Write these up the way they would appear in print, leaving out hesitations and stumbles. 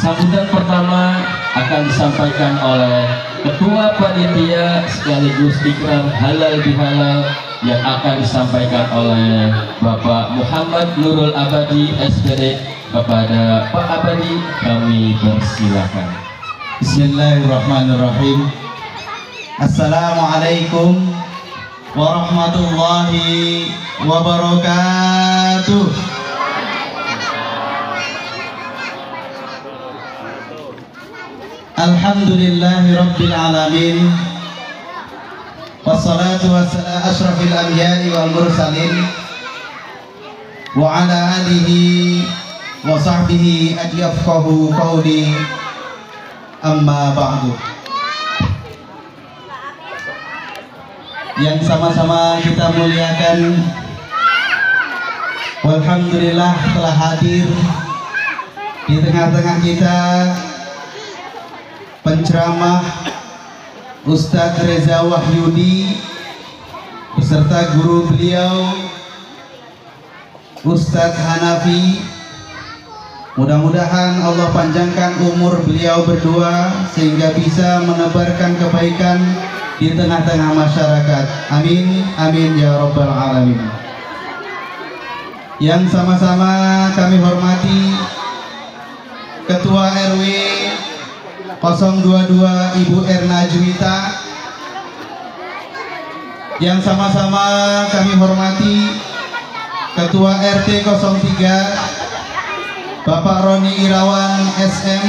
Sambutan pertama akan disampaikan oleh Ketua Panitia sekaligus Ikrar Halal Bihalal yang akan disampaikan oleh Bapak Muhammad Nurul Abadi SPD. Kepada Pak Abadi kami persilakan. Bismillahirrahmanirrahim. Assalamualaikum warahmatullahi wabarakatuh. Alhamdulillahi Rabbil Alamin. Wassalatu wassalamu ashrafil anbiya'i wal mursalin wa ala alihi wa sahbihi adyafqahu qawli amma ba'du. Yang sama-sama kita muliakan, walhamdulillah telah hadir di tengah-tengah kita penceramah Ustadz Reza Wahyudi beserta guru beliau Ustadz Hanafi. Mudah-mudahan Allah panjangkan umur beliau berdua sehingga bisa menebarkan kebaikan di tengah-tengah masyarakat. Amin, amin ya rabbal alamin. Yang sama-sama kami hormati Ketua RW 022 Ibu Erna Juwita, yang sama-sama kami hormati Ketua RT 03 Bapak Roni Irawan SM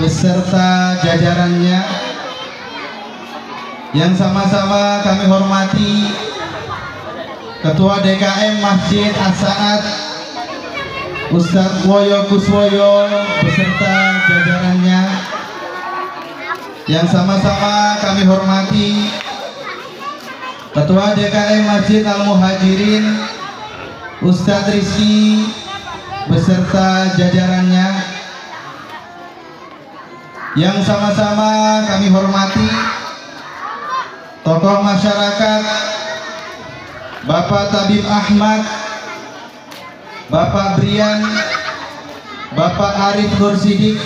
beserta jajarannya, yang sama-sama kami hormati Ketua DKM Masjid As-Saad Ustadz Woyo Kuswoyo beserta jajarannya, yang sama-sama kami hormati Ketua DKM Masjid Al-Muhajirin Ustadz Rizky beserta jajarannya, yang sama-sama kami hormati tokoh masyarakat Bapak Tabib Ahmad, Bapak Brian, Bapak Arif Nursidik,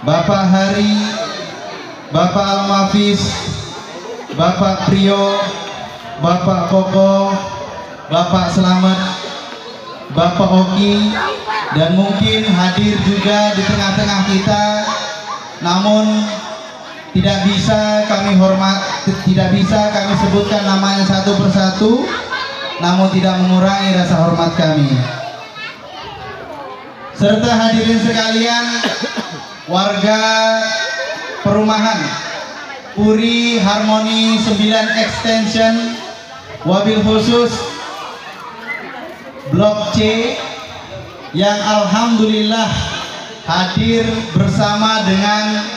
Bapak Hari, Bapak Al-Mafis, Bapak Prio, Bapak Koko, Bapak Selamat, Bapak Oki, dan mungkin hadir juga di tengah-tengah kita, namun tidak bisa kami sebutkan namanya satu persatu, namun tidak mengurangi rasa hormat kami. Serta hadirin sekalian, warga perumahan Puri Harmoni 9 Extension, wabil khusus Blok C, yang alhamdulillah hadir bersama dengan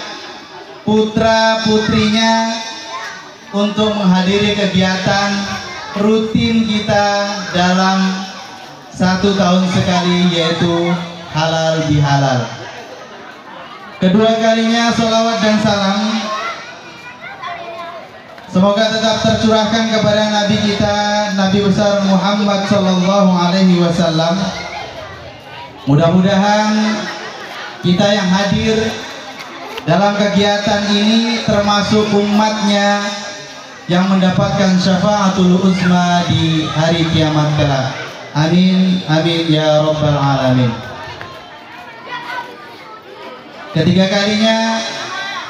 putra-putrinya untuk menghadiri kegiatan rutin kita dalam 1 tahun sekali, yaitu halal bihalal. Kedua kalinya salawat dan salam semoga tetap tercurahkan kepada Nabi kita, Nabi besar Muhammad Sallallahu Alaihi Wasallam. Mudah-mudahan kita yang hadir dalam kegiatan ini termasuk umatnya yang mendapatkan syafaatul uzma di hari kiamat kelak. Amin, amin ya rabbal alamin. Ketiga kalinya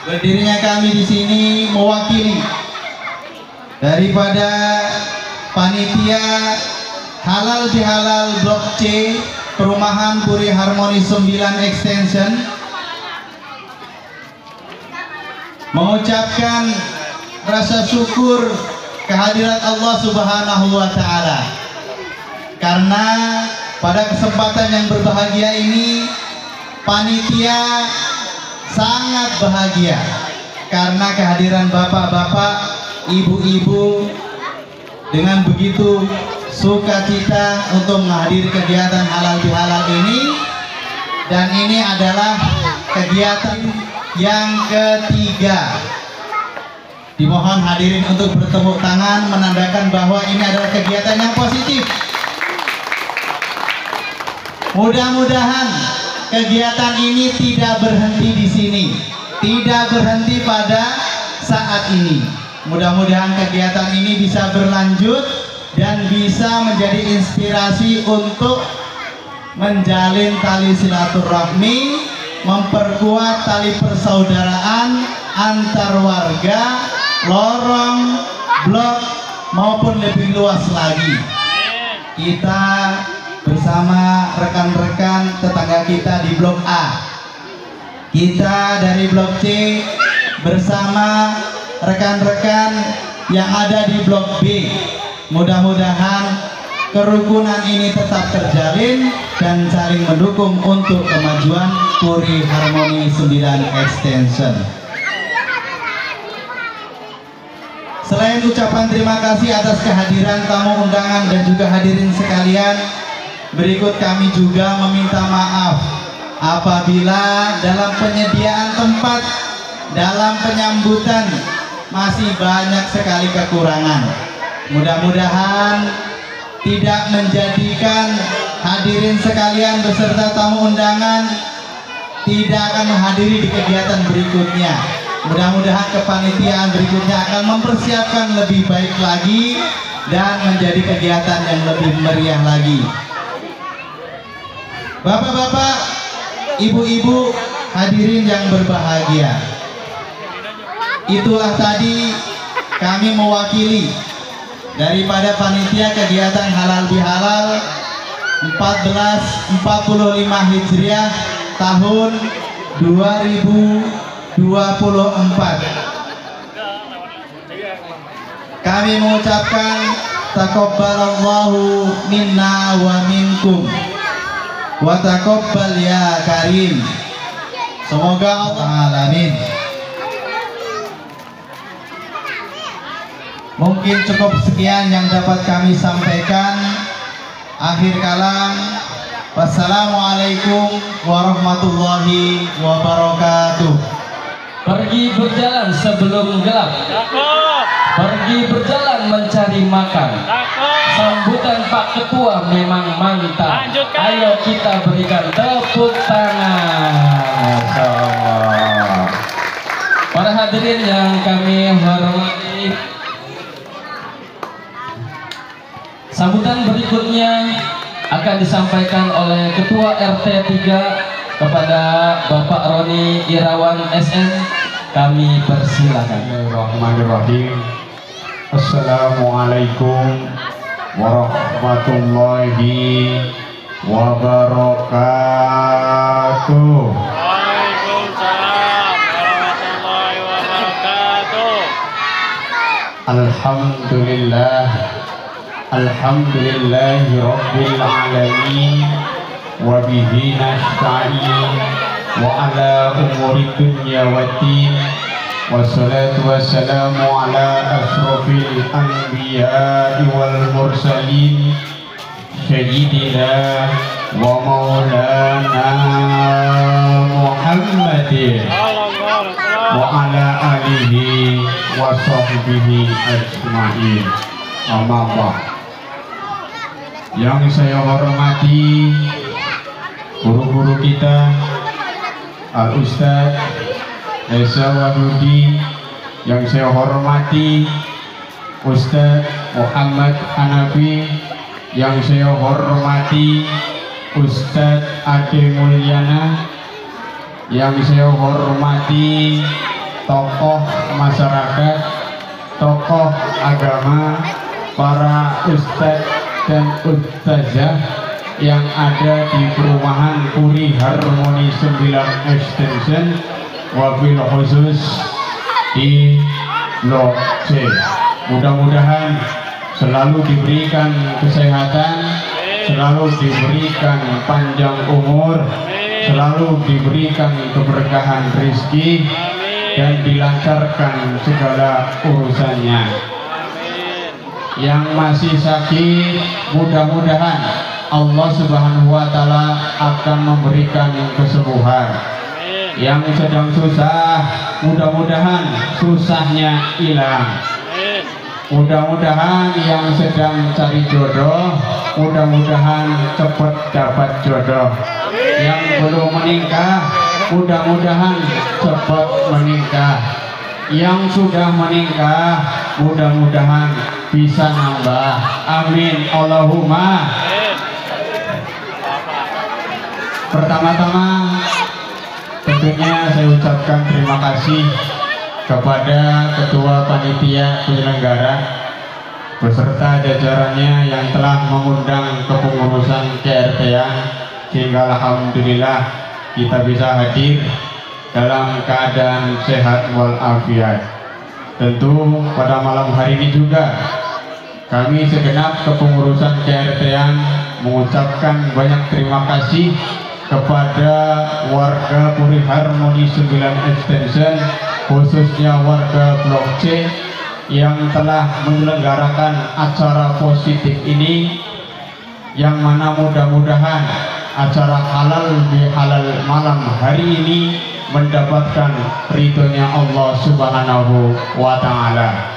berdirinya kami di sini mewakili daripada panitia halal bihalal Blok C Perumahan Puri Harmoni 9 Extension mengucapkan rasa syukur kehadirat Allah Subhanahu wa Ta'ala, karena pada kesempatan yang berbahagia ini panitia sangat bahagia karena kehadiran bapak-bapak, ibu-ibu dengan begitu sukacita untuk menghadiri kegiatan halal bihalal ini. Dan ini adalah kegiatan yang ketiga. Dimohon hadirin untuk bertepuk tangan menandakan bahwa ini adalah kegiatan yang positif. Mudah-mudahan kegiatan ini tidak berhenti di sini, tidak berhenti pada saat ini. Mudah-mudahan kegiatan ini bisa berlanjut dan bisa menjadi inspirasi untuk menjalin tali silaturahmi, memperkuat tali persaudaraan antar warga, lorong, blok maupun lebih luas lagi. Kita bersama rekan-rekan tetangga kita di Blok A, kita dari Blok C bersama rekan-rekan yang ada di Blok B. Mudah-mudahan kerukunan ini tetap terjalin dan saling mendukung untuk kemajuan Puri Harmoni 9 Extension. Selain ucapan terima kasih atas kehadiran tamu undangan dan juga hadirin sekalian, berikut kami juga meminta maaf apabila dalam penyediaan tempat, dalam penyambutan masih banyak sekali kekurangan. Mudah-mudahan tidak menjadikan hadirin sekalian beserta tamu undangan tidak akan menghadiri di kegiatan berikutnya. Mudah-mudahan kepanitiaan berikutnya akan mempersiapkan lebih baik lagi dan menjadi kegiatan yang lebih meriah lagi. Bapak-bapak, ibu-ibu, hadirin yang berbahagia, itulah tadi kami mewakili daripada panitia kegiatan halal bihalal 1445 Hijriah tahun 2024. Kami mengucapkan taqabbalallahu minna wa minkum wa taqabbal ya karim. Semoga Allah alamin. Mungkin cukup sekian yang dapat kami sampaikan. Akhir kalam, wassalamualaikum warahmatullahi wabarakatuh. Pergi berjalan sebelum gelap, pergi berjalan mencari makan. Sambutan Pak Ketua memang mantap. Ayo kita berikan tepuk tangan. Para hadirin yang kami hormati, sambutan berikutnya akan disampaikan oleh Ketua RT 3 kepada Bapak Roni Irawan SN. Kami persilakan. Bismillahirrahmanirrahim. Assalamualaikum warahmatullahi wabarakatuh. Waalaikumsalam warahmatullahi wabarakatuh. Alhamdulillahi rabbil alamin. Wa bihi nasta'in wa ala umuri dunya waddin. Wassalatu wassalamu ala asrofil anbiya'i wal mursalin sayyidina wa maulana Muhammadin wa ala alihi wa sahbihi ajma'in. Amma ba'd. Yang saya hormati guru-guru kita, Al-Ustadz Esa Wadudi, yang saya hormati Ustadz Muhammad Hanafi, yang saya hormati Ustadz Ade Mulyana, yang saya hormati tokoh masyarakat, tokoh agama, para ustadz dan ustazah yang ada di perumahan Puri Harmoni 9 Extension, wabil khusus di Blok C. Mudah-mudahan selalu diberikan kesehatan, selalu diberikan panjang umur, selalu diberikan keberkahan rezeki, dan dilancarkan segala urusannya. Yang masih sakit, mudah-mudahan Allah Subhanahu wa Ta'ala akan memberikan kesembuhan. Yang sedang susah, mudah-mudahan susahnya hilang. Mudah-mudahan yang sedang cari jodoh, mudah-mudahan cepat dapat jodoh. Yang belum menikah, mudah-mudahan cepat menikah. Yang sudah menikah, mudah-mudahan bisa nambah. Amin Allahumma. Pertama-tama tentunya saya ucapkan terima kasih kepada Ketua Panitia Penyelenggara beserta jajarannya yang telah mengundang kepengurusan KRT-an, sehingga alhamdulillah kita bisa hadir dalam keadaan sehat walafiat. Tentu pada malam hari ini juga kami segenap kepengurusan KRT-an mengucapkan banyak terima kasih kepada warga Puri Harmoni 9 Extension, khususnya warga Blok C yang telah menyelenggarakan acara positif ini, yang mana mudah-mudahan acara halal bihalal malam hari ini mendapatkan ridhonya Allah Subhanahu wa Ta'ala.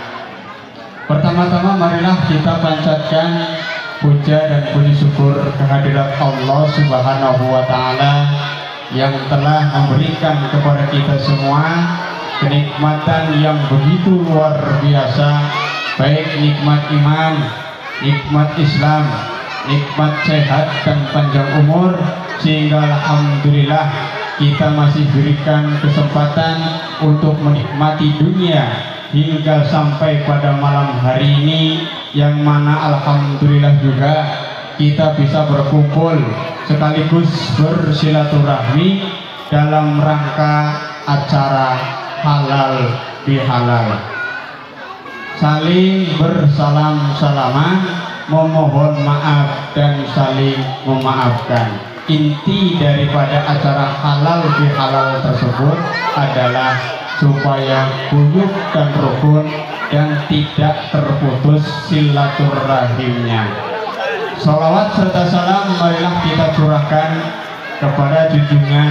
Pertama-tama marilah kita panjatkan puja dan puji syukur kehadirat Allah Subhanahu wa Ta'ala yang telah memberikan kepada kita semua kenikmatan yang begitu luar biasa, baik nikmat iman, nikmat Islam, nikmat sehat dan panjang umur, sehingga alhamdulillah kita masih berikan kesempatan untuk menikmati dunia hingga sampai pada malam hari ini, yang mana alhamdulillah juga kita bisa berkumpul sekaligus bersilaturahmi dalam rangka acara halal bihalal, saling bersalam-salaman, memohon maaf dan saling memaafkan. Inti daripada acara halal bihalal tersebut adalah supaya guyup dan rukun dan tidak terputus silaturahimnya. Salawat serta salam marilah kita curahkan kepada junjungan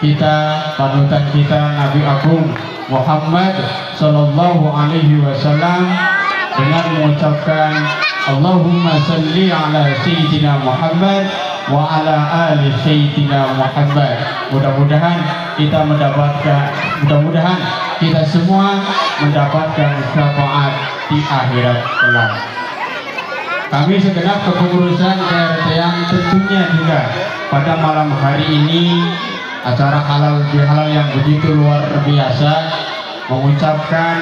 kita, panutan kita, Nabi Agung Muhammad Sallallahu Alaihi Wasallam, dengan mengucapkan Allahumma salli ala Sayyidina Muhammad wa ala ali Sayyidina Muhammad. Mudah-mudahan kita semua mendapatkan syafaat di akhirat kelak. Kami segenap kepengurusan KRT-an tentunya juga pada malam hari ini acara halal bihalal yang begitu luar biasa mengucapkan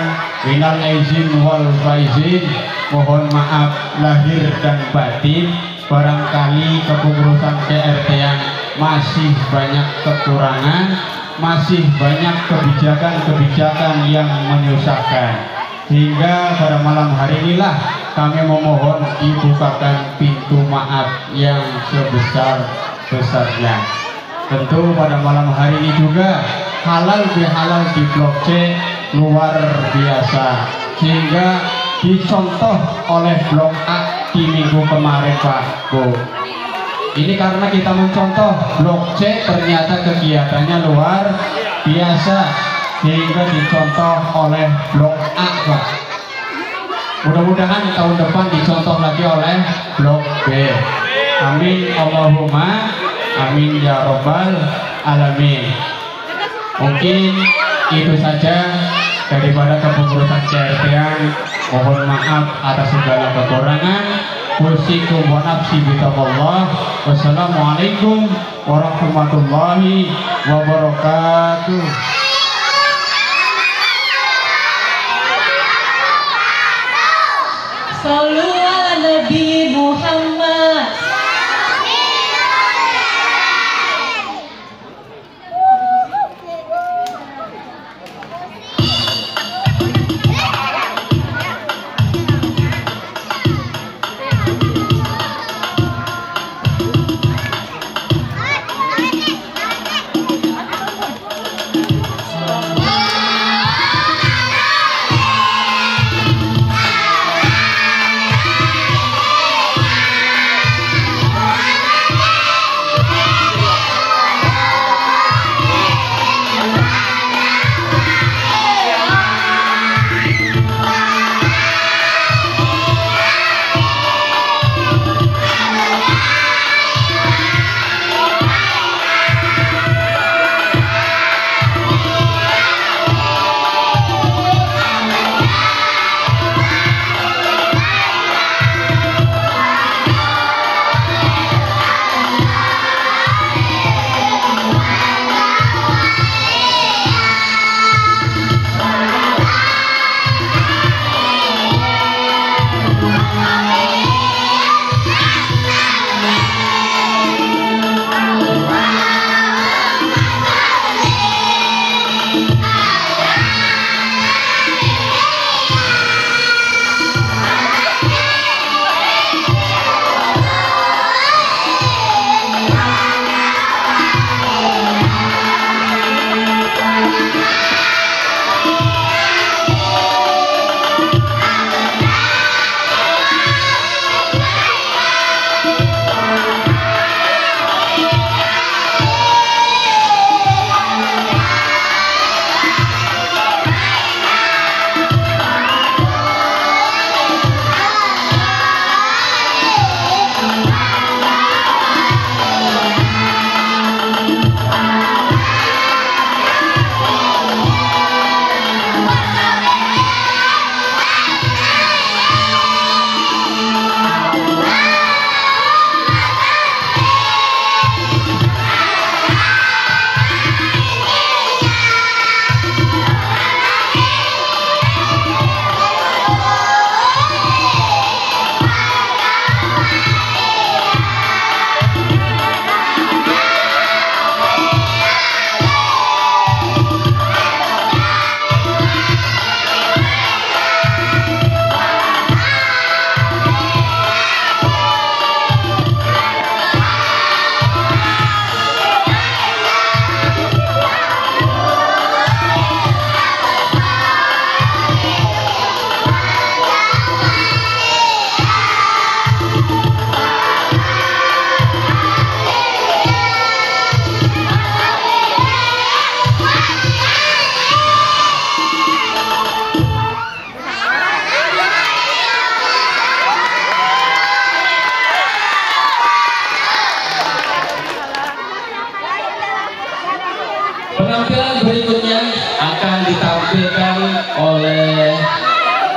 minal aizin wal faizin, mohon maaf lahir dan batin. Barangkali kepengurusan KRT-an masih banyak kekurangan, masih banyak kebijakan-kebijakan yang menyusahkan, sehingga pada malam hari inilah kami memohon dibukakan pintu maaf yang sebesar-besarnya. Tentu pada malam hari ini juga halal bihalal di Blok C luar biasa, sehingga dicontoh oleh Blok A di minggu kemarin Pak Bu. Ini karena kita mencontoh Blok C ternyata kegiatannya luar biasa, sehingga dicontoh oleh Blok A Pak. Mudah-mudahan tahun depan dicontoh lagi oleh Blok B. Amin Allahumma amin ya robbal alamin. Mungkin itu saja daripada kepengurusan KRT-an. Mohon maaf atas segala kekurangan. Usikum wa nafsi bitaqallah. Wassalamualaikum warahmatullahi wabarakatuh. Shollu ala Nabi Muhammad. Penampilan berikutnya akan ditampilkan oleh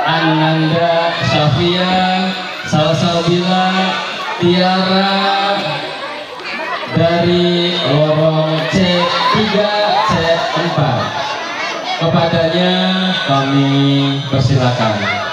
Ananda Syafia Salsabila Tiara dari lorong C3 C4. Kepadanya kami persilakan. Bismillahirrahmanirrahim.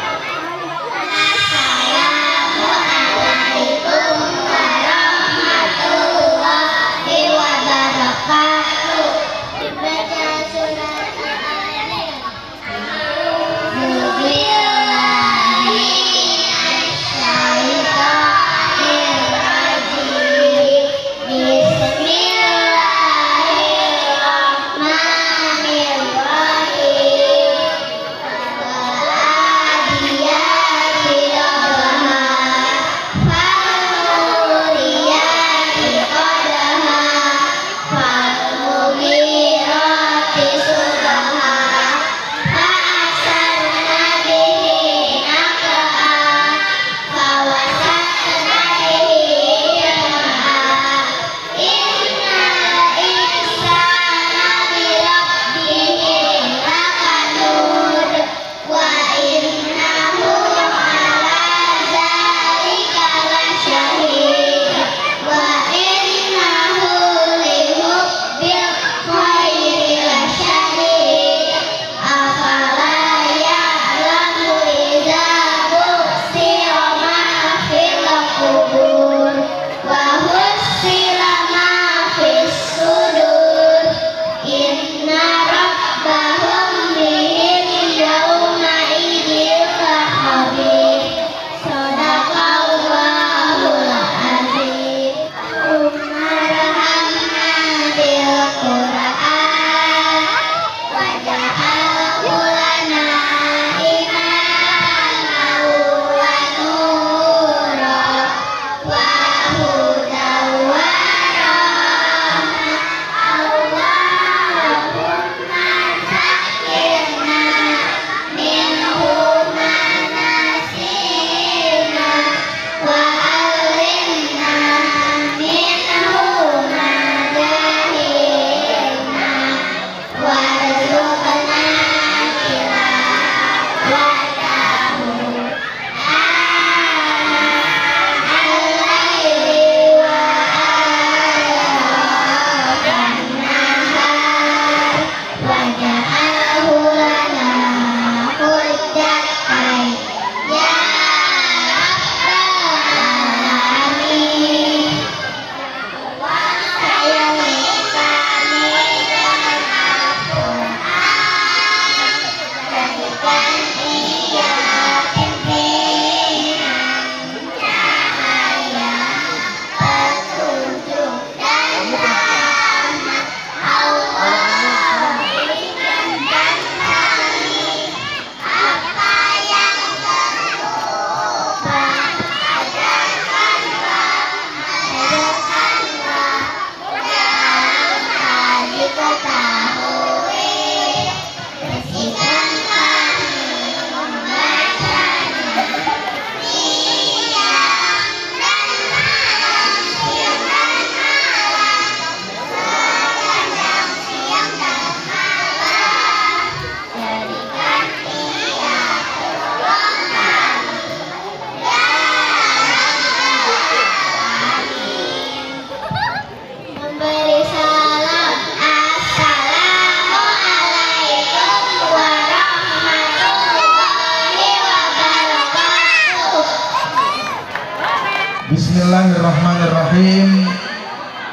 Bismillahirrahmanirrahim.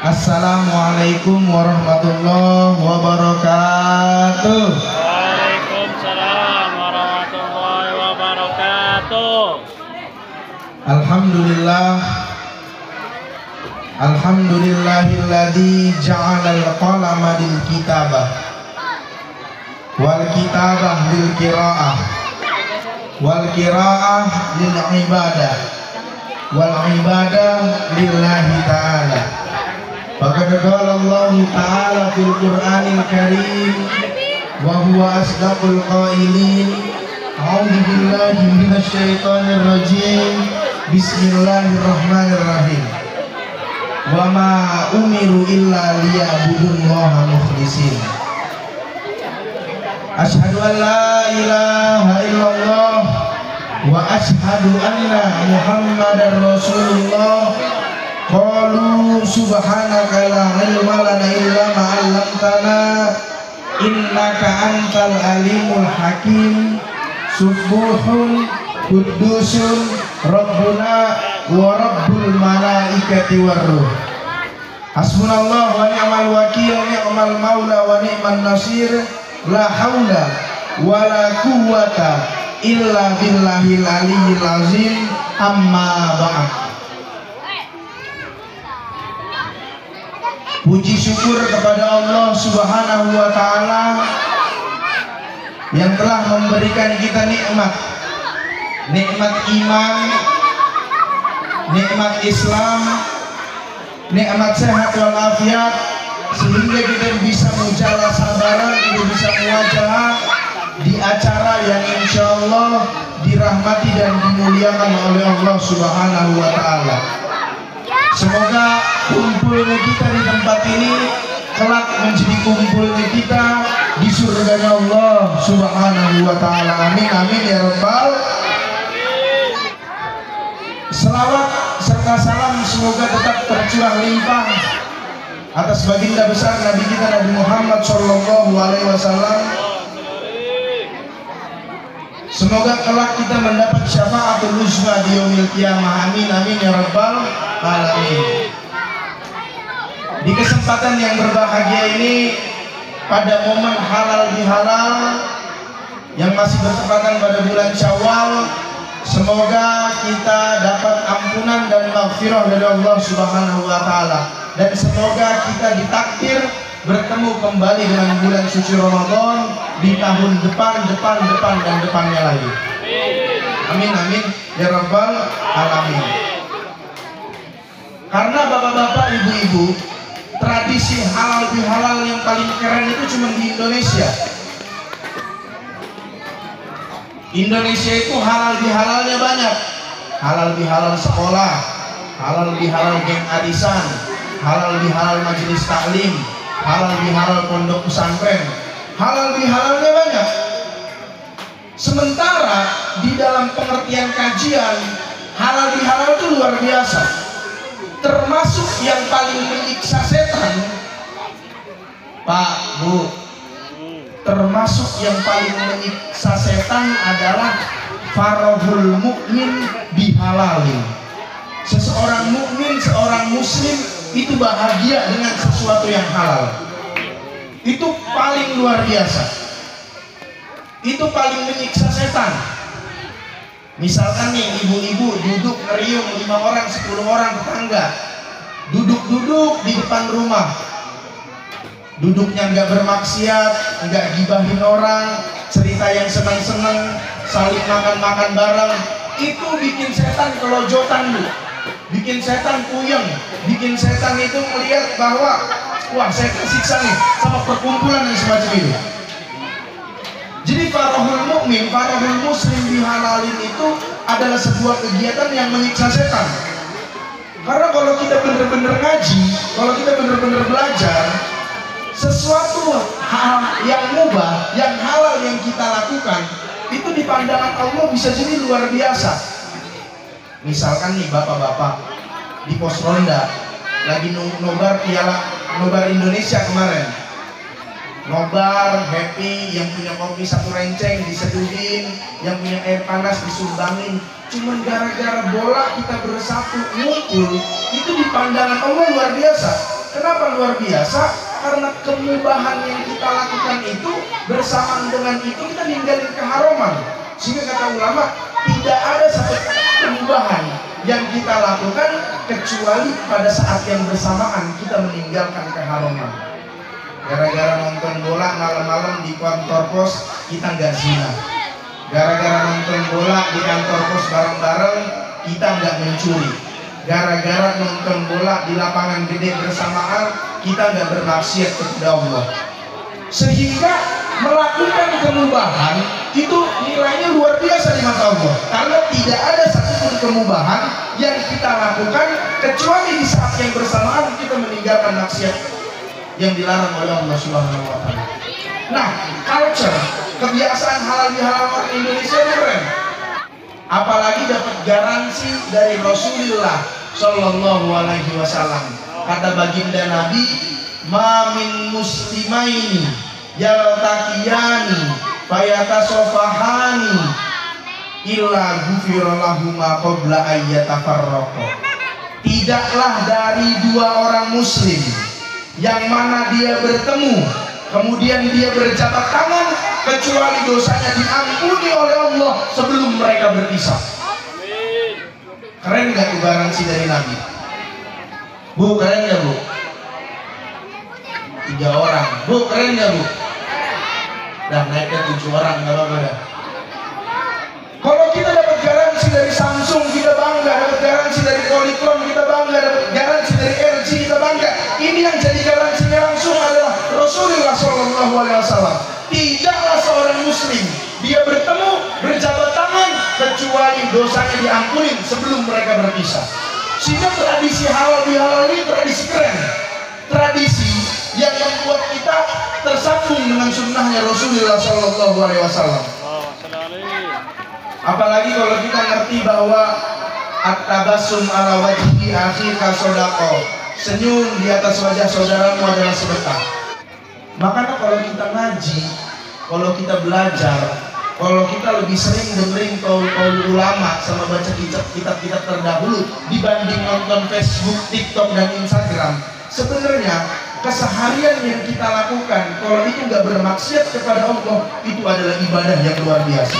Assalamualaikum warahmatullahi wabarakatuh. Waalaikumsalam warahmatullahi wabarakatuh. Alhamdulillahilladzi ja'alal qalama lil kitabah wal kitabah lil qiraah wal qiraah lil ibadah wal ibadah lillahi ta'ala. Faqad qala Allah ta'ala fil Qur'anil Karim wa huwa asdaqul qailin. A'udzu billahi minasy syaithanir rajim. Bismillahirrahmanirrahim. Wa ma umiru illa liya'budullaha mukhlishin. Asyhadu an la ilaha illallah wa asyhadu anna Muhammadar Rasulullah. Qalu subhanaka la ilma lana illa ma 'allamtana innaka antal alimul hakim. Subuhun qudusun rabbuna wa rabbul malaikati warruh. Hasbunallah wa ni'mal wakil, ni'mal maula wa ni'man nasir. La haula wa la quwwata illa billahil aliyyil azim. Amma ba'd. Puji syukur kepada Allah Subhanahu wa taala yang telah memberikan kita nikmat iman, nikmat Islam, nikmat sehat walafiat, sehingga kita bisa mujalasah bareng, kita bisa muwajahah di acara yang insya Allah dirahmati dan dimuliakan oleh Allah Subhanahu wa taala. Semoga kumpulnya kita di tempat ini kelak menjadi kumpulnya kita di surganya Allah Subhanahu wa taala. Amin amin ya rabbal. Selawat serta salam semoga tetap tercurah limpah atas baginda besar Nabi kita Nabi Muhammad sallallahu alaihi wasallam. Semoga kelak kita mendapat syafaatul uzma di yaumil qiyamah. Amin amin ya rabbal alamin. Di kesempatan yang berbahagia ini, pada momen halal bihalal yang masih bertepatan pada bulan Syawal, semoga kita dapat ampunan dan maghfirah dari Allah Subhanahu wa taala, dan semoga kita ditakdir bertemu kembali dengan bulan suci Ramadan di tahun depan dan depannya lagi. Amin amin ya rabbal alamin. Karena bapak-bapak, ibu-ibu, tradisi halal bihalal yang paling keren itu cuma di Indonesia. Indonesia itu halal bihalalnya banyak. Halal bihalal sekolah, halal bihalal geng arisan, halal bihalal majelis taklim, halal bihalal pondok pesantren. Halal bihalalnya banyak. Sementara di dalam pengertian kajian, halal bihalal itu luar biasa. Termasuk yang paling menyiksa setan, Pak, Bu, termasuk yang paling menyiksa setan adalah farahul mukmin bihalalin. Seseorang mukmin, seorang muslim itu bahagia dengan sesuatu yang halal. Itu paling luar biasa. Itu paling menyiksa setan. Misalkan nih, ibu-ibu duduk ngeriung 5 orang, 10 orang tetangga, duduk-duduk di depan rumah, duduknya nggak bermaksiat, nggak gibahin orang, cerita yang senang-senang, saling makan-makan bareng. Itu bikin setan kelojotan, Bu. Bikin setan puyeng, bikin setan itu melihat bahwa wah, saya tersiksa nih sama perkumpulan yang semacam itu. Jadi farahul mukmin, farahul muslim bihalalin itu adalah sebuah kegiatan yang menyiksa setan. Karena kalau kita benar-benar ngaji, kalau kita benar-benar belajar, sesuatu hal yang mubah, yang halal yang kita lakukan, itu di pandangan Allah bisa jadi luar biasa. Misalkan nih bapak-bapak di pos ronda lagi nobar piala nobar Indonesia kemarin, nobar, happy, yang punya kopi 1 renceng diseduhin, yang punya air panas disumbangin. Cuman gara-gara bola kita bersatu ngumpul, itu di pandangan Allah luar biasa. Kenapa luar biasa? Karena kemubahan yang kita lakukan itu bersamaan dengan itu kita ninggalin keharaman. Sehingga kata ulama, tidak ada satu kemubahan yang kita lakukan kecuali pada saat yang bersamaan kita meninggalkan keharaman. Gara-gara nonton bola malam-malam di kantor pos kita nggak zina. Gara-gara nonton bola di kantor pos bareng-bareng kita nggak mencuri. Gara-gara nonton bola di lapangan gede bersamaan kita nggak bermaksiat kepada Allah. Sehingga melakukan kemubahan itu nilainya luar biasa di mata Allah. Karena tidak ada satupun kemubahan yang kita lakukan kecuali di saat yang bersamaan kita meninggalkan maksiat yang dilarang oleh Allah Subhanahu wa taala. Nah, culture, kebiasaan halal bihalal Indonesia keren. Apalagi dapat garansi dari Rasulullah Shallallahu alaihi wasallam. Kata baginda Nabi, "Ma min muslimaini yaltaqiyani fayatasofahani illa ghufira lahuma qabla ayyatafarraqa." Tidaklah dari 2 orang muslim yang mana dia bertemu kemudian dia berjabat tangan kecuali dosanya diampuni oleh Allah sebelum mereka berpisah. Keren gak tuh garansi dari Nabi? Bu, keren gak bu? 3 orang. Bu, keren gak bu? Dah naik ke 7 orang, gak apa-apa dah. Kalau kita dapat garansi dari Samsung kita bangga, dapat garansi dari Polycom kita bangga, dapat garansi dari LG kita bangga. Ini yang jadi garansinya langsung adalah Rasulullah SAW. Tidaklah seorang muslim dia bertemu berjabat tangan kecuali dosanya diampuni sebelum mereka berpisah. Sehingga tradisi halal bihalal ini tradisi keren, tradisi yang membuat kita tersambung dengan sunnahnya Rasulullah SAW. Apalagi kalau kita ngerti bahwa at-tabassum ala wajhi akhika shadaqah, senyum di atas wajah saudaramu adalah sedekah. Makanya kalau kita ngaji, kalau kita belajar, kalau kita lebih sering dengerin kaul-kaul ulama sama baca kitab-kitab terdahulu dibanding nonton Facebook, TikTok dan Instagram, sebenarnya keseharian yang kita lakukan kalau itu nggak bermaksiat kepada Allah, itu adalah ibadah yang luar biasa.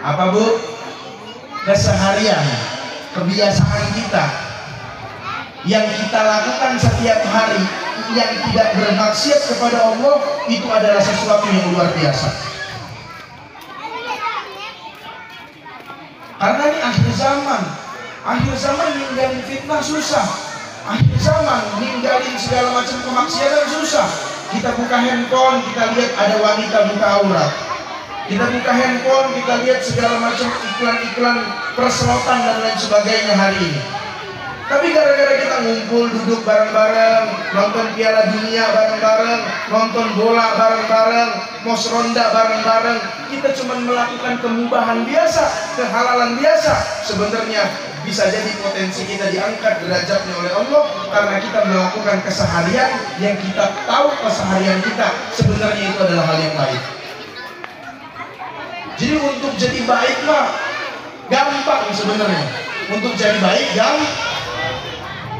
Apa bu? Keseharian, kebiasaan kita yang kita lakukan setiap hari yang tidak bermaksiat kepada Allah, itu adalah sesuatu yang luar biasa. Karena ini akhir zaman. Akhir zaman ninggalin fitnah susah. Akhir zaman ninggalin segala macam kemaksiatan susah. Kita buka handphone, kita lihat ada wanita buka aurat. Kita buka handphone, kita lihat segala macam iklan-iklan perselotan dan lain sebagainya hari ini. Tapi gara-gara kita ngumpul, duduk bareng-bareng, nonton Piala Dunia bareng-bareng, nonton bola bareng-bareng, mos ronda bareng-bareng, kita cuma melakukan kemubahan biasa, kehalalan biasa. Sebenarnya bisa jadi potensi kita diangkat derajatnya oleh Allah karena kita melakukan keseharian yang kita tahu keseharian kita sebenarnya itu adalah hal yang baik. Jadi untuk jadi baik mah gampang sebenarnya. Untuk jadi baik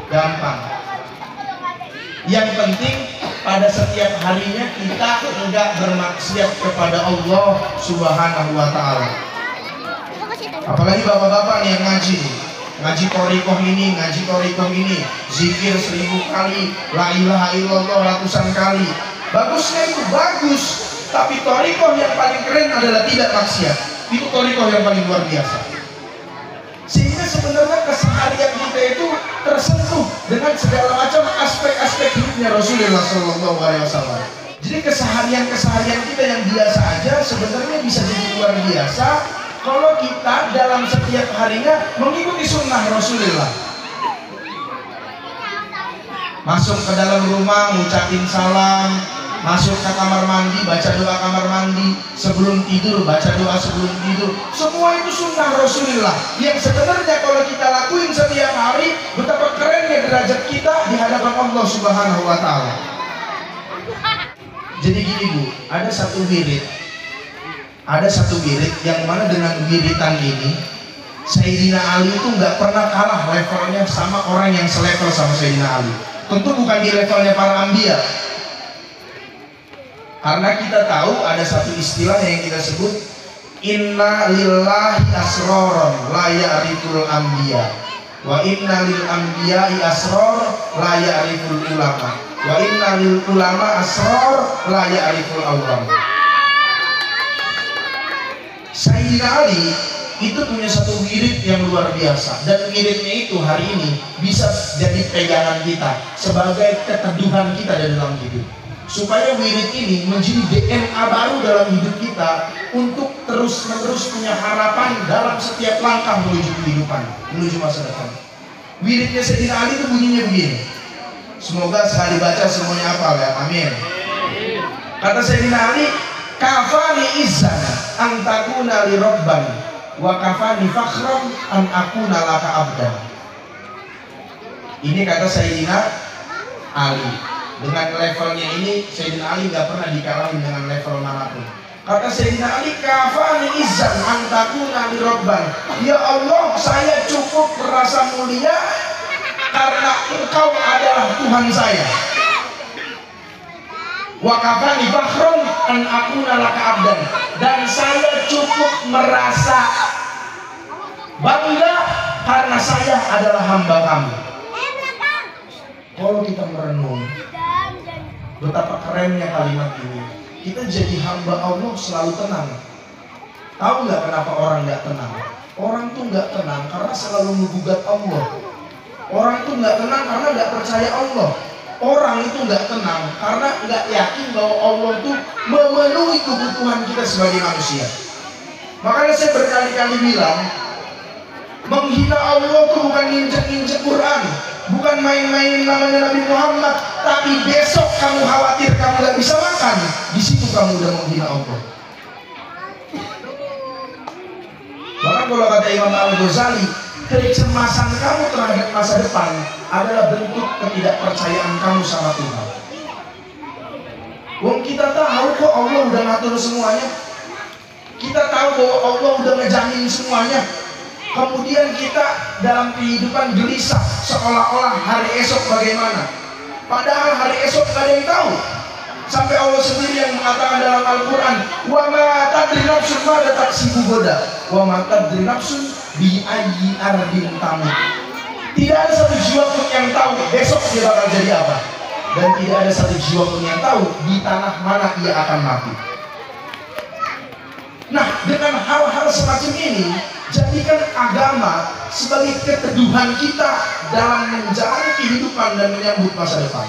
gampang. Yang penting pada setiap harinya kita enggak bermaksiat kepada Allah Subhanahu wa taala. Apalagi bapak-bapak nih yang ngaji thoriqoh ini, zikir 1000 kali, la ilaha illallah ratusan kali. Bagusnya itu bagus, tapi thoriqoh yang paling keren adalah tidak maksiat. Itu thoriqoh yang paling luar biasa. Sehingga sebenarnya keseharian kita itu tersentuh dengan segala macam aspek-aspek hidupnya Rasulullah SAW. Jadi keseharian kita yang biasa aja sebenarnya bisa jadi luar biasa kalau kita dalam setiap harinya mengikuti sunnah Rasulullah. Masuk ke dalam rumah ngucapin salam, masuk ke kamar mandi baca doa kamar mandi, sebelum tidur baca doa sebelum tidur. Semua itu sunnah Rasulullah yang sebenarnya kalau kita lakuin setiap hari, betapa kerennya derajat kita di hadapan Allah Subhanahu wa taala. Jadi gini Bu, ada satu wirid yang mana dengan wiridan ini Sayyidina Ali itu nggak pernah kalah levelnya sama orang yang selevel sama Sayyidina Ali. Tentu bukan di levelnya para anbiya, karena kita tahu ada satu istilah yang kita sebut inna lillahi asroron la ya'riful anbiya wa inna lil anbiya'i asror la ya'riful ulama wa inna lil ulama asror la ya'riful awam. Sayyidina Ali itu punya satu wirid yang luar biasa, dan wiridnya itu hari ini bisa jadi pegangan kita sebagai keteduhan kita dalam hidup, supaya wirid ini menjadi DNA baru dalam hidup kita untuk terus-menerus punya harapan dalam setiap langkah menuju kehidupan, menuju masa depan. Wiridnya Sayyidina Ali itu bunyinya begini. Semoga sekali baca semuanya hafal ya, amin. Kata Sayyidina Ali, kafani izzan an takuna li rabban wa kafani fakhran an akuna laka abdan. Ini kata Sayyidina Ali. Dengan levelnya ini Sayyidina Ali gak pernah dikalahin dengan level manapun. Kata Sayyidina Ali, kafani izzan an takuna li rabban. Ya Allah, saya cukup merasa mulia karena Engkau adalah Tuhan saya. Wa kafani fakhran an akuna laka abdan. Dan saya cukup merasa bangga karena saya adalah hamba kamu. Kalau kita merenung betapa kerennya kalimat ini, kita jadi hamba Allah selalu tenang. Tahu nggak kenapa orang nggak tenang? Orang tuh nggak tenang karena selalu menggugat Allah. Orang tuh nggak tenang karena nggak percaya Allah. Orang itu nggak tenang karena nggak yakin bahwa Allah itu memenuhi kebutuhan kita sebagai manusia. Makanya saya berkali-kali bilang, menghina Allah itu bukan nginjek-nginjek Quran, bukan main-main namanya Nabi Muhammad, tapi besok kamu khawatir kamu nggak bisa makan, di situ kamu udah menghina Allah. Bahkan kalau kata Imam Al-Ghazali, kecemasan kamu terhadap masa depan adalah bentuk ketidakpercayaan kamu sama Tuhan. Wong kita tahu kok Allah udah ngatur semuanya. Kita tahu bahwa Allah udah ngejamin semuanya. Kemudian kita dalam kehidupan gelisah seolah-olah hari esok bagaimana. Padahal hari esok gak ada yang tahu. Sampai Allah sendiri yang mengatakan dalam Al-Quran, wa ma tadri nafsun ma taksibu goda wa ma tadri nafsun bi ayyi ardin tamut. Tidak ada satu jiwa pun yang tahu besok dia bakal jadi apa, dan tidak ada satu jiwa pun yang tahu di tanah mana ia akan mati. Nah, dengan hal-hal semacam ini, jadikan agama sebagai keteduhan kita dalam menjalani kehidupan dan menyambut masa depan.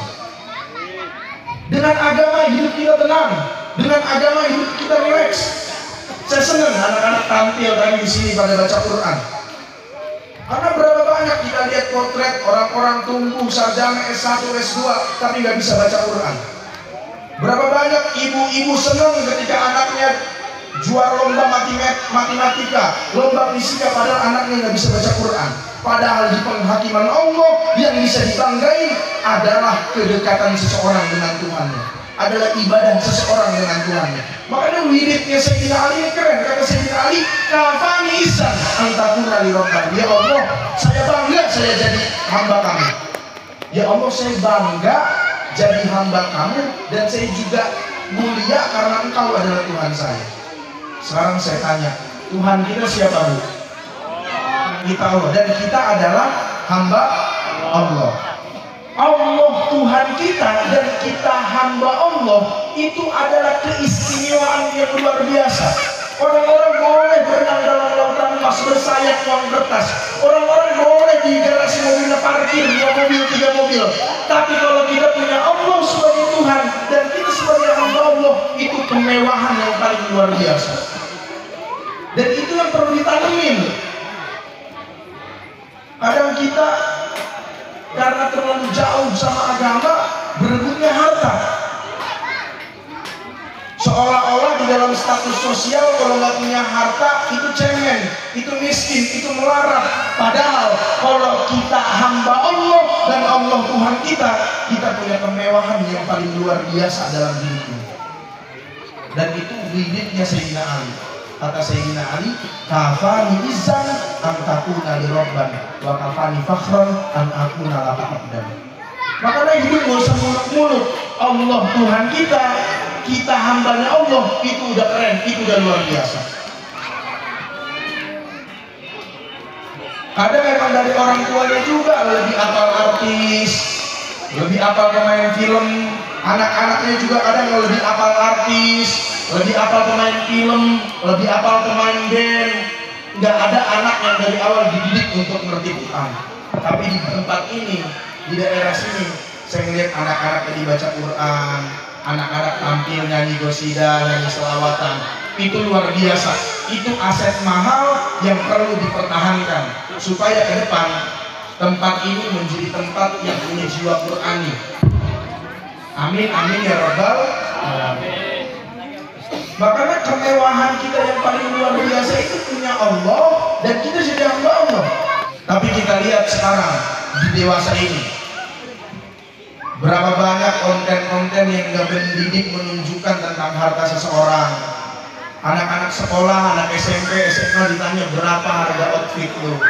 Dengan agama hidup kita tenang, dengan agama hidup kita relax. Saya senang anak-anak tampil tadi di sini pada baca Quran. Karena berapa banyak kita lihat potret orang-orang tumbuh sarjana S1, S2 tapi nggak bisa baca Quran. Berapa banyak ibu-ibu senang ketika anaknya juara lomba matematika, lomba fisika, padahal anaknya nggak bisa baca Quran. Padahal di penghakiman Allah yang bisa dibanggain adalah kedekatan seseorang dengan Tuhannya, adalah ibadah seseorang dengan Tuhannya. Makanya wiridnya Sayyidina Ali keren. Kata Sayyidina Ali, kafani izzan an takuna li rabban. Ya Allah, saya bangga saya jadi hamba kamu. Ya Allah, saya bangga jadi hamba kamu, dan saya juga mulia karena Engkau adalah Tuhan saya. Sekarang saya tanya, Tuhan kita siapa Bu? Kita Allah, dan kita adalah hamba Allah. Allah Tuhan kita dan kita hamba Allah, itu adalah keistimewaan yang luar biasa. Orang-orang boleh berenang dalam lautan emas bersayap uang kertas. Orang-orang boleh di garasi mobilnya parkir 2 mobil 3 mobil. Tapi kalau kita punya Allah sebagai Tuhan dan kita sebagai hamba Allah, itu kemewahan yang paling luar biasa. Dan itu yang perlu ditanemin. Kadang kita karena terlalu jauh sama agama berebutnya harta. Seolah-olah di dalam status sosial kalau nggak punya harta itu cemen, itu miskin, itu melarat. Padahal kalau kita hamba Allah dan Allah Tuhan kita punya kemewahan yang paling luar biasa dalam hidup ini. Dan itu wiridnya Sayyidina Ali. Kata Sayyidina Ali, kafani izzan an takuna li rabban wa kafani fakhran an akuna laka abdan. Makanya hidup gak usah muluk-muluk. Allah Tuhan kita hambanya Allah, itu udah keren, itu udah luar biasa. Kadang emang dari orang tuanya juga lebih apal artis, lebih apal pemain film. Anak-anaknya juga kadang lebih apal artis, lebih apal pemain film, lebih apal pemain band. Nggak ada anak yang dari awal dididik untuk ngerti Quran. Tapi di tempat ini, di daerah sini, saya melihat anak-anak yang dibaca Quran, anak-anak tampil nyanyi qasidah, nyanyi selawatan. Itu luar biasa. Itu aset mahal yang perlu dipertahankan supaya ke depan tempat ini menjadi tempat yang punya jiwa Qurani. Amin, amin ya Rabbal alamin. Makanya kemewahan kita yang paling luar biasa itu punya Allah dan kita jadi hamba Allah. Tapi kita lihat sekarang di dewasa ini, berapa banyak konten-konten yang gak mendidik menunjukkan tentang harta seseorang. Anak-anak sekolah, anak SMP, SMA ditanya berapa harga outfit lo,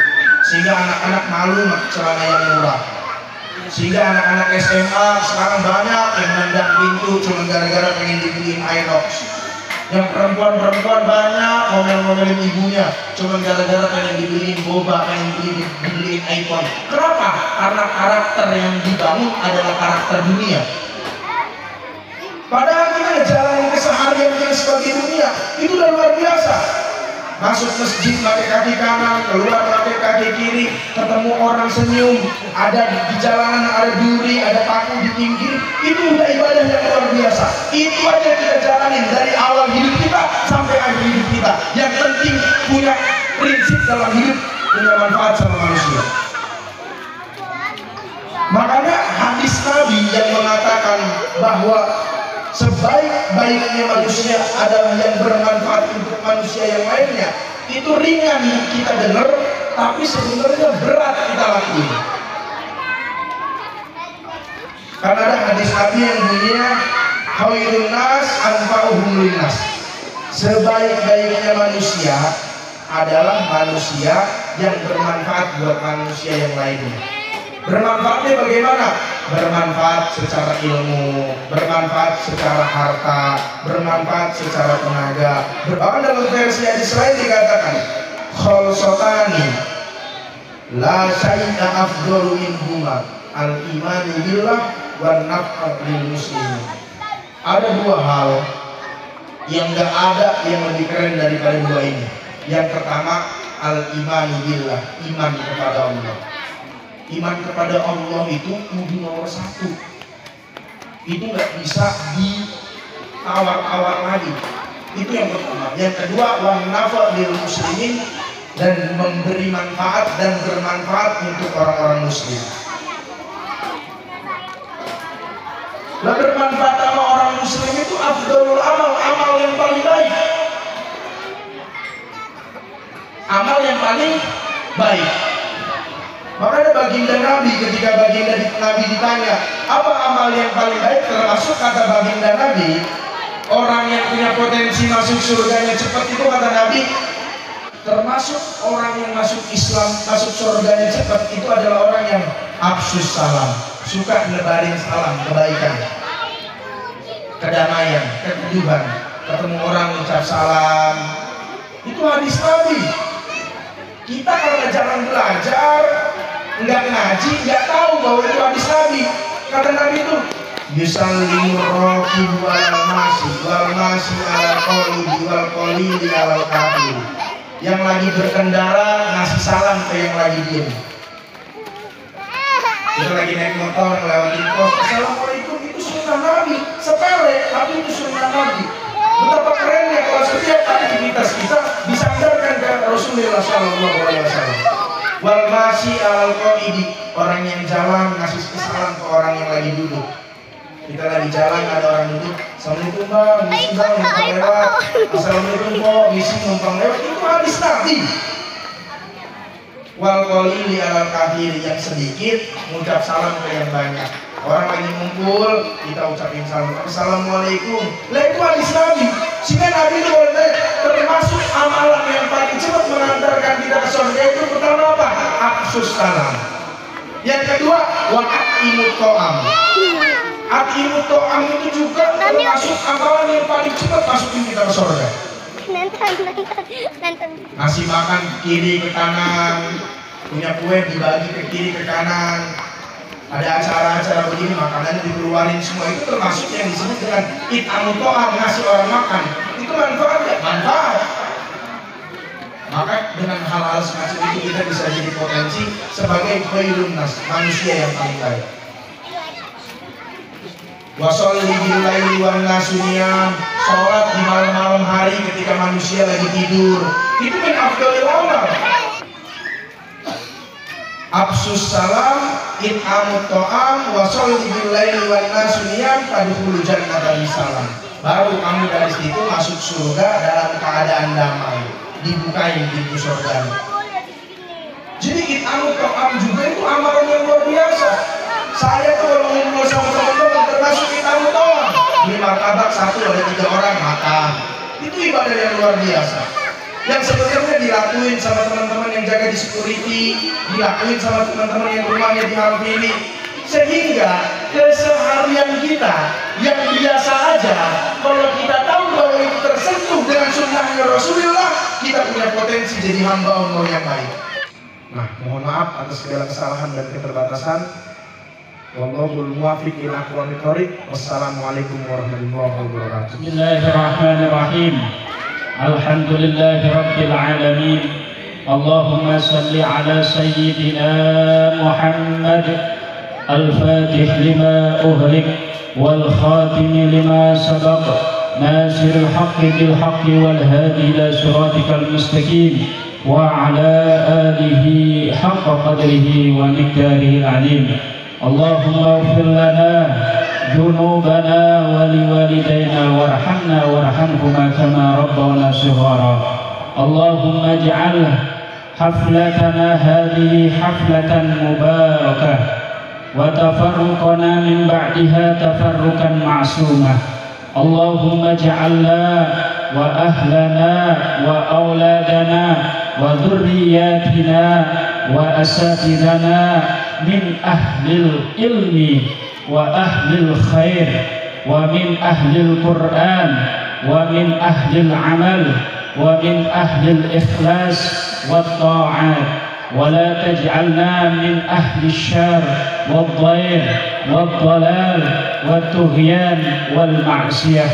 sehingga anak-anak malu pakai celana yang murah. Sehingga anak-anak SMA sekarang banyak yang nendang pintu cuma gara-gara pengen dibeliin Inox. Yang perempuan-perempuan banyak ngomel-ngomelin ibunya cuma gara-gara pengen dibeliin boba, pengen dibeliin iPhone. Kenapa? Karena karakter yang dibangun adalah karakter dunia. Padahal kita ngejalanin keseharian kita sebagai dunia itu udah luar biasa. Masuk masjid pakai kaki kanan, keluar pakai kaki kiri, ketemu orang senyum, ada di jalanan ada duri, ada paku di pinggir, itu udah ibadah yang luar biasa. Itu aja kita jalanin dari awal hidup kita sampai akhir hidup kita. Yang penting punya prinsip dalam hidup, punya manfaat sama manusia. Makanya hadis Nabi yang mengatakan bahwa sebaik-baiknya manusia adalah yang bermanfaat untuk manusia yang lainnya. Itu ringan kita dengar, tapi sebenarnya berat kita lakuin. Karena ada hadis Nabi yang bunyinya khairun nas anfa'uhum linnas. Sebaik-baiknya manusia adalah manusia yang bermanfaat buat manusia yang lainnya. Bermanfaatnya bagaimana? Bermanfaat secara ilmu, bermanfaat secara harta, bermanfaat secara tenaga. Bahkan dalam versi hadis lain dikatakan khalsatani la syai'a afdalu minhuma al-imanu billah wan naf'u lil muslimin. Ada dua hal yang gak ada yang lebih keren daripada dua ini. Yang pertama al-imanu billah, iman kepada Allah. Iman kepada Allah itu kudu nomor satu. Itu nggak bisa ditawar-tawar lagi. Itu yang pertama. Yang kedua, wan nafa' lil muslimin, dan memberi manfaat dan bermanfaat untuk orang-orang muslim. Nah, bermanfaat sama orang muslim itu afdalul amal, amal yang paling baik. Amal yang paling baik. Makanya baginda Nabi, ketika baginda Nabi ditanya apa amal yang paling baik, termasuk kata baginda Nabi, orang yang punya potensi masuk surganya cepat itu kata Nabi, termasuk orang yang masuk Islam, masuk surganya cepat itu adalah orang yang afsus salam, suka nebarin salam, kebaikan, kedamaian, keteduhan, ketemu orang ucap salam. Itu hadis Nabi. Kita kalau jarang belajar, nggak ngaji, nggak tahu bahwa itu hadis Nabi. Kata Nabi itu yusallimur raqib wal masi ala qalbi wal qalili ala kafir. Yang lagi berkendara ngasih salam ke yang lagi diem. Kita lagi naik motor lewatin pos, assalamualaikum, itu sunnah Nabi. Sepele, tapi itu sunnah Nabi. Betapa kerennya kalau setiap aktivitas kita disandarkan ke Rasulullah SAW. Wal masi al qaidi, orang yang jalan ngasih salam ke orang yang lagi duduk. Kita lagi jalan ada orang duduk, assalamualaikum bang, misi bang numpang lewat, assalamualaikum kok, misi numpang lewat, itu hadis Nabi. Wal qalili alal kathir, yang sedikit mengucap salam ke yang banyak. Orang lagi ngumpul, kita ucapin salam, assalamualaikum. Lah itu hadis Nabi. Sehingga Nabi itu termasuk amalan yang paling cepat mengantarkan kita ke surga itu pertama apa? Afsus salam. Yang kedua, wa'imut to'am. Akimut to'am itu juga termasuk amalan yang paling cepat masukin kita ke surga. Ngasih makan kiri ke kanan, punya kue dibagi ke kiri ke kanan. Ada acara-acara begini makanannya dikeluarin semua, itu termasuk yang disebut dengan it'amut to'am, ngasih orang makan. Itu manfaat ya? Manfaat. Maka dengan hal-hal semacam itu kita bisa jadi potensi sebagai khairun nas, manusia yang paling baik. Washolli bil laili wan nasu niyam, sholat di malam-malam hari ketika manusia lagi tidur, itu min afdhalil amal. Afsus salam, it'amut to'am, washolli bil laili wan nasu niyam, tadkhulul jannata bisalam. Baru kamu dari situ masuk surga dalam keadaan damai, dibukain pintu surga. Jadi it'amut to'am juga itu amalan yang luar biasa. Saya tuh kalau ngumpul sama teman-teman termasuk it'amut to'am. Di martabak satu ada 3 orang makan. Itu ibadah yang luar biasa. Yang sebenarnya dilakuin sama teman-teman yang jaga di security, dilakuin sama teman-teman yang rumahnya dihampiri. Sehingga keseharian kita yang biasa aja, kalau kita tahu bahwa itu tersentuh dengan sunnahnya Rasulullah, kita punya potensi jadi hamba Allah yang baik. Nah, mohon maaf atas segala kesalahan dan keterbatasan. Wallahul muwaffiq ila aqwamit thoriq. Wassalamualaikum warahmatullahi wabarakatuh. Bismillahirrahmanirrahim. Alhamdulillahi rabbil alamin. Allahumma salli ala sayyidina Muhammad al-fatih lima uhrik wal khatim lima sabaq nasirul haqqi bil haqqi wal hadi ila siratikal mustaqim wa ala alihi haqqa qadrihi wa miqdarihi al-alim. Allahumma ighfir lana dhunubana wa liwalidayna warhamna warhamhuma kama rabbawna shighara. Allahumma ij'al haflatana hadhihi haflatan mubarakah wa tafarruqana min ba'daha tafarruqan ma'sumah. Allahumma ij'alna wa ahlana wa auladana wa dhurriyyatina wa asatidana min ahlil ilmi wa ahlil khair wa min ahlil Qur'an wa min ahlil amal wa min ahlil ikhlas wa ta'at wa la taj'alna min ahli syar wa dhair wa dhalal wa tughyan wal ma'siyah.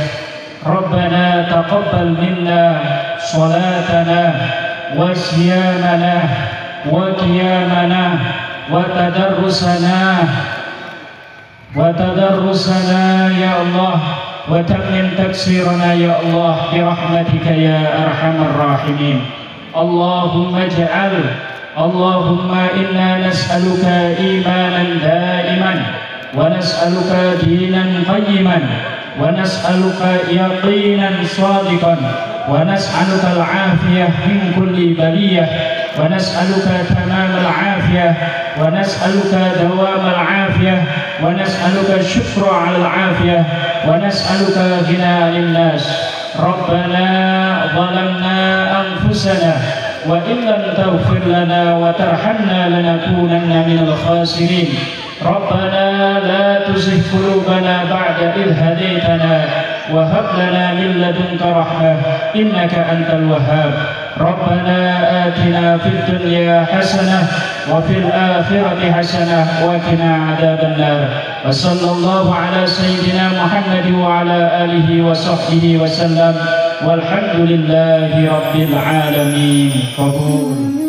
Rabbana taqabbal minna salatana wa siyamana wa qiyamana وتدرسنا يا الله وتمم تكسيرنا يا الله برحمتك يا أرحم الراحمين. اللهم إنا نسألك إيمانا دائما ونسألك دينا قيما ونسألك يقينا صادقا ونسألك العافية من كل بلية ونسألك تمام العافية ونسألك دوام العافية ونسألك الشكر على العافية ونسألك غنى عن الناس. ربنا ظلمنا أنفسنا وإن لم تغفر لنا وترحمنا لنكونن من الخاسرين. ربنا لا تزغ قلوبنا بعد إذ هديتنا وهب لنا من لدنك رحمة إنك أنت الوهاب. ربنا آتنا في الدنيا حسنة وفي الآخرة حسنة وقنا عذاب النار. وصلى الله على سيدنا محمد وعلى آله وصحبه وسلم والحمد لله رب العالمين. قبول.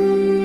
Thank you.